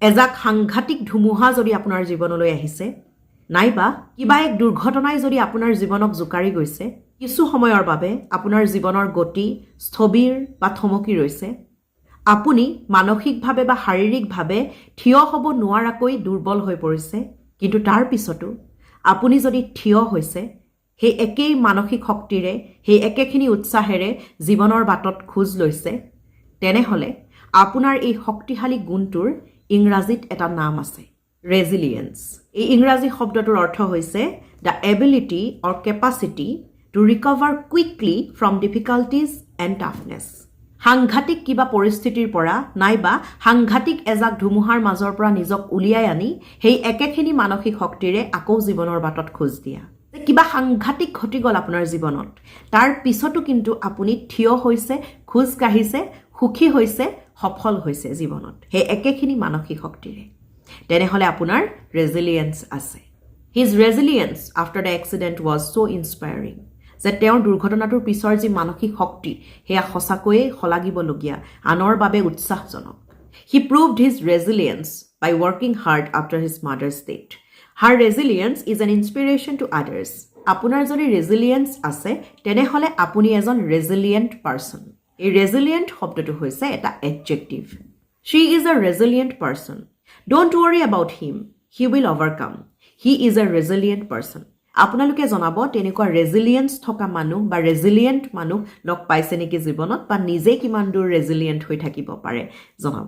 এজাক সাংঘাতিক ধুমুহা যদি আপোনাৰ জীৱনলৈ আহিছে নাইবা কিবা এক দুৰ্ঘটনাই যদি আপোনাৰ জীৱনক জোকাৰি গৈছে কিছু সময়ৰ বাবে আপোনাৰ জীৱনৰ গতি স্থবিৰ বা থমকি ৰৈছে আপুনি মানসিকভাৱে বা শাৰীৰিকভাৱে থিয় হ'ব নোৱাৰাকৈ দুৰ্বল হৈ পৰিছে কিন্তু তাৰ পিছতো আপুনি যদি থিয় হৈছে সেই একেই মানসিক শক্তিৰে সেই একেখিনি উৎসাহেৰে জীৱনৰ বাটত খোজ লৈছে তেনেহলে আপোনাৰ এই শক্তিশালী গুণটোৰ ইংৰাজীত এটা নাম আছে ৰেজিলিয়েন্স এই ইংৰাজী শব্দটোৰ অৰ্থ হৈছে the ability or capacity to recover quickly from difficulties and toughness সাংঘাতিক কিবা পৰিস্থিতিৰ পৰা নাইবা সাংঘাতিক এজাক ধুমুহাৰ মাজৰ পৰা নিজক উলিয়াই আনি সেই একেখিনি মানসিক শক্তিৰে আকৌ জীৱনৰ বাটত খোজ দিয়া কিবা সাংঘাতিক ঘটি গ'ল আপোনাৰ জীৱনত তাৰ পিছতো কিন্তু আপুনি থিয় হৈছে খোজ কাঢ়িছে সুখী হৈছে সফল হৈছে জীৱনত সেই একেখিনি মানসিক শক্তিৰে তেনেহলে আপোনাৰ ৰেজিলিয়েন্স আছে his resilience after the accident was so' inspiring যে তেওঁৰ দুৰ্ঘটনাটোৰ পিছৰ যি মানসিক শক্তি সেয়া সঁচাকৈয়ে শলাগিবলগীয়া আনৰ বাবে উৎসাহজনক he proved his resilience by working hard after his mother's death her resilience is an inspiration to others আপোনাৰ যদি ৰেজিলিয়েন্স আছে তেনেহলে আপুনি এজন ৰেজিলিয়েণ্ট পাৰ্চন এই ৰেজিলিয়েণ্ট শব্দটো হৈছে এটা adjective Shi is a resilient person don't worry about him he will অভাৰকাম he is a resilient person আপোনালোকে জনাব তেনেকুৱা ৰেজিলিয়েন্স থকা মানুহ বা ৰেজিলিয়েণ্ট মানুহ লগ পাইছে নেকি জীৱনত বা নিজে কিমান দূৰ ৰেজিলিয়েণ্ট হৈ থাকিব পাৰে জনাব